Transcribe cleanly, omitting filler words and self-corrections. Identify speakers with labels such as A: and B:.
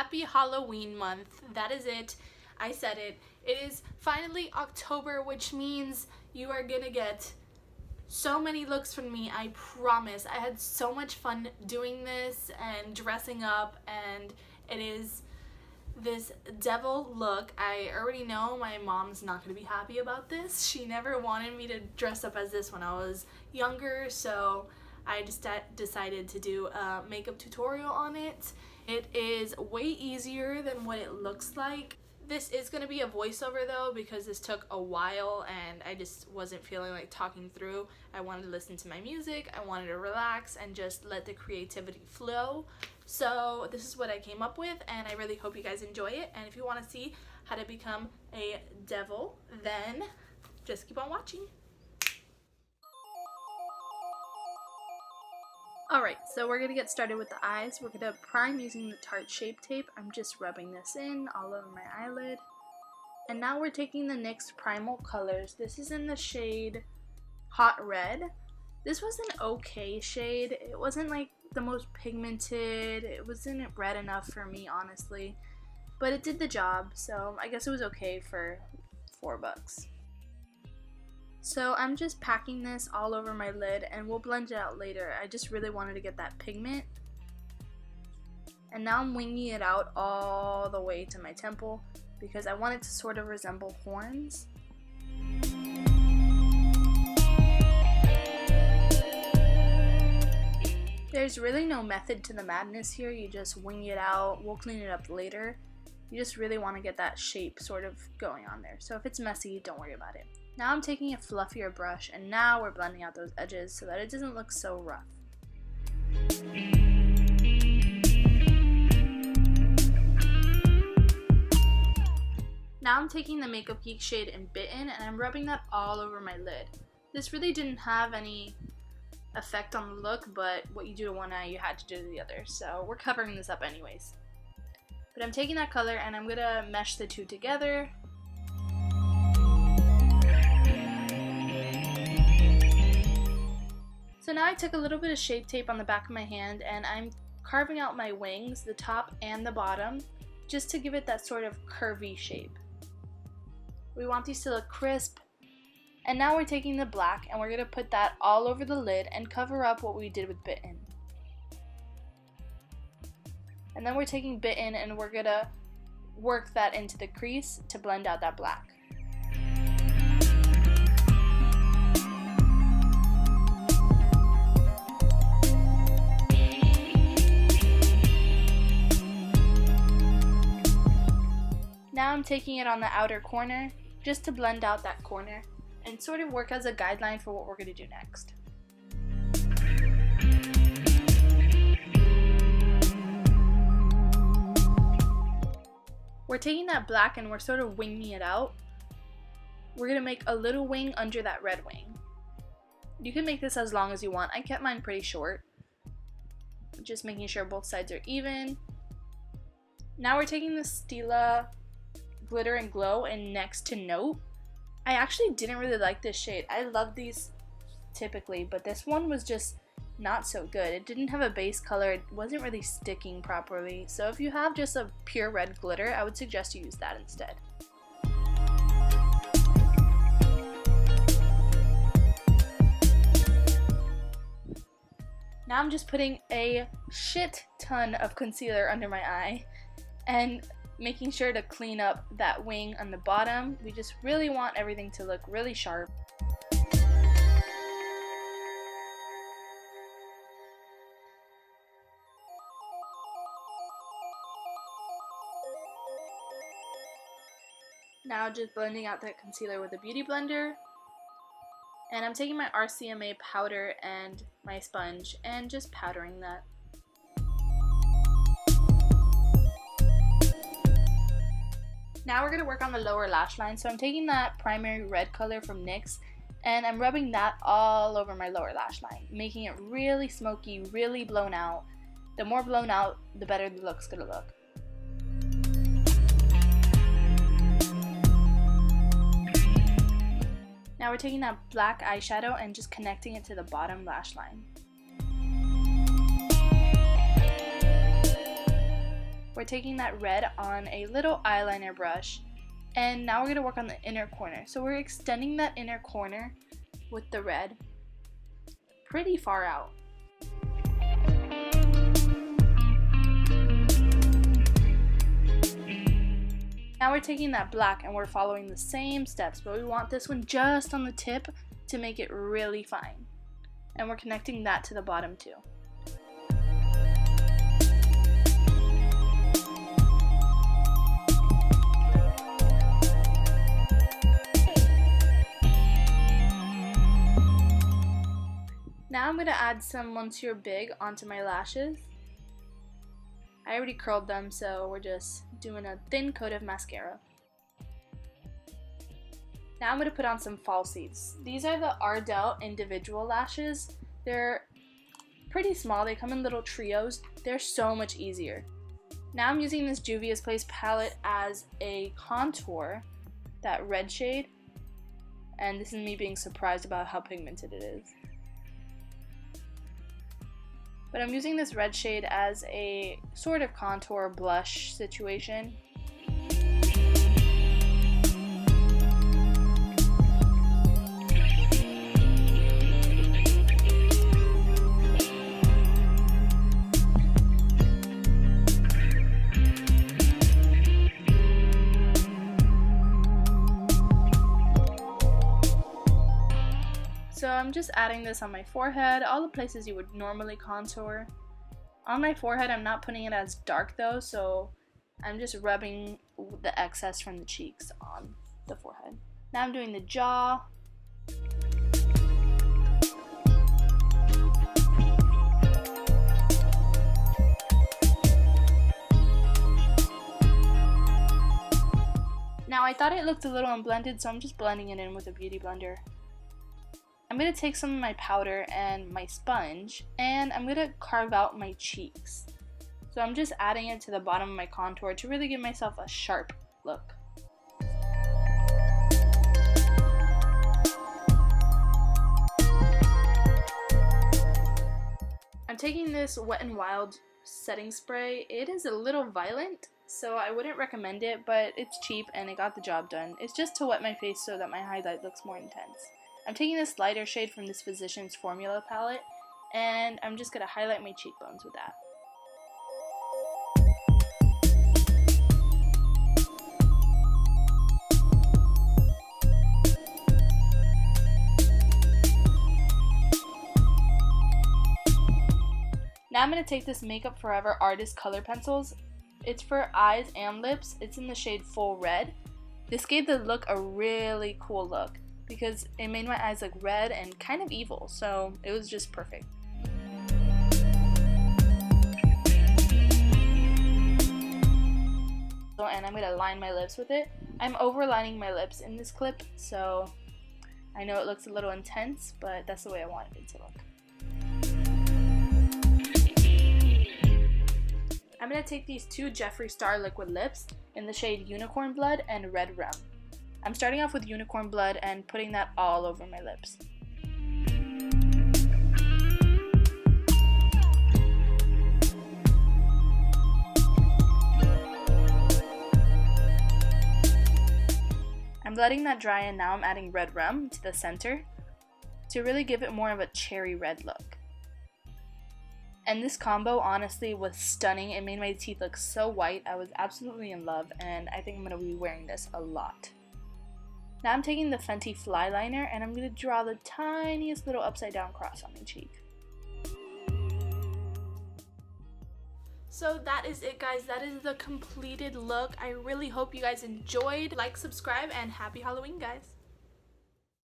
A: Happy Halloween month. That is it. I said it. It is finally October, which means you are gonna get so many looks from me, I promise. I had so much fun doing this and dressing up, and it is this devil look. I already know my mom's not going to be happy about this. She never wanted me to dress up as this when I was younger, so I just decided to do a makeup tutorial on it. It is way easier than what it looks like. This is going to be a voiceover though, because this took a while and I just wasn't feeling like talking through. I wanted to listen to my music, I wanted to relax and just let the creativity flow. So this is what I came up with, and I really hope you guys enjoy it. And if you want to see how to become a devil, then just keep on watching. Alright, so we're going to get started with the eyes. We're going to prime using the Tarte Shape Tape. I'm just rubbing this in all over my eyelid. And now we're taking the NYX Primal colors. This is in the shade Hot Red. This was an okay shade. It wasn't like the most pigmented. It wasn't red enough for me, honestly. But it did the job, so I guess it was okay for $4. So I'm just packing this all over my lid, and we'll blend it out later. I just really wanted to get that pigment. And now I'm winging it out all the way to my temple because I want it to sort of resemble horns. There's really no method to the madness here. You just wing it out. We'll clean it up later. You just really want to get that shape sort of going on there. So if it's messy, don't worry about it. Now I'm taking a fluffier brush, and now we're blending out those edges so that it doesn't look so rough. Now I'm taking the Makeup Geek shade in Bitten, and I'm rubbing that all over my lid. This really didn't have any effect on the look, but what you do to one eye, you had to do to the other. So we're covering this up anyways. But I'm taking that color and I'm gonna mesh the two together. So now I took a little bit of Shape Tape on the back of my hand and I'm carving out my wings, the top and the bottom, just to give it that sort of curvy shape. We want these to look crisp. And now we're taking the black and we're going to put that all over the lid and cover up what we did with Bitten. And then we're taking Bitten and we're going to work that into the crease to blend out that black. Now I'm taking it on the outer corner just to blend out that corner and sort of work as a guideline for what we're going to do next. We're taking that black and we're sort of winging it out. We're going to make a little wing under that red wing. You can make this as long as you want. I kept mine pretty short. Just making sure both sides are even. Now we're taking the Stila Glitter and Glow in Next to Note. I actually didn't really like this shade. I love these typically, but this one was just not so good. It didn't have a base color. It wasn't really sticking properly. So if you have just a pure red glitter, I would suggest you use that instead. Now I'm just putting a shit ton of concealer under my eye and making sure to clean up that wing on the bottom. We just really want everything to look really sharp. Now just blending out that concealer with a beauty blender. And I'm taking my RCMA powder and my sponge and just powdering that. Now we're going to work on the lower lash line. So I'm taking that primary red color from NYX and I'm rubbing that all over my lower lash line, making it really smoky, really blown out. The more blown out, the better the look's going to look. Now we're taking that black eyeshadow and just connecting it to the bottom lash line. we're taking that red on a little eyeliner brush, and now we're going to work on the inner corner. So we're extending that inner corner with the red pretty far out. Now we're taking that black and we're following the same steps, but we want this one just on the tip to make it really fine. And we're connecting that to the bottom too. Now I'm going to add some Monsieur Big onto my lashes. I already curled them, so we're just doing a thin coat of mascara. Now I'm going to put on some falsies. These are the Ardell individual lashes. They're pretty small, they come in little trios. They're so much easier. Now I'm using this Juvia's Place palette as a contour, that red shade. And this is me being surprised about how pigmented it is. But I'm using this red shade as a sort of contour blush situation. So I'm just adding this on my forehead, all the places you would normally contour. On my forehead, I'm not putting it as dark though, so I'm just rubbing the excess from the cheeks on the forehead. Now I'm doing the jaw. Now I thought it looked a little unblended, so I'm just blending it in with a beauty blender. I'm going to take some of my powder and my sponge, and I'm going to carve out my cheeks. So I'm just adding it to the bottom of my contour to really give myself a sharp look. I'm taking this Wet n Wild setting spray. It is a little violent, so I wouldn't recommend it, but it's cheap and it got the job done. It's just to wet my face so that my highlight looks more intense. I'm taking this lighter shade from this Physicians Formula palette, and I'm just going to highlight my cheekbones with that. Now I'm going to take this Makeup Forever Artist Color Pencils. It's for eyes and lips. It's in the shade Full Red. This gave the look a really cool look, because it made my eyes look red and kind of evil, so it was just perfect. And I'm going to line my lips with it. I'm overlining my lips in this clip, so I know it looks a little intense, but that's the way I wanted it to look. I'm going to take these two Jeffree Star liquid lips in the shade Unicorn Blood and Redrum. I'm starting off with Unicorn Blood and putting that all over my lips. I'm letting that dry, and now I'm adding Redrum to the center to really give it more of a cherry red look. And this combo honestly was stunning. It made my teeth look so white. I was absolutely in love, and I think I'm going to be wearing this a lot. Now I'm taking the Fenty Fly Liner, and I'm going to draw the tiniest little upside down cross on my cheek. So that is it, guys. That is the completed look. I really hope you guys enjoyed. Like, subscribe, and happy Halloween, guys.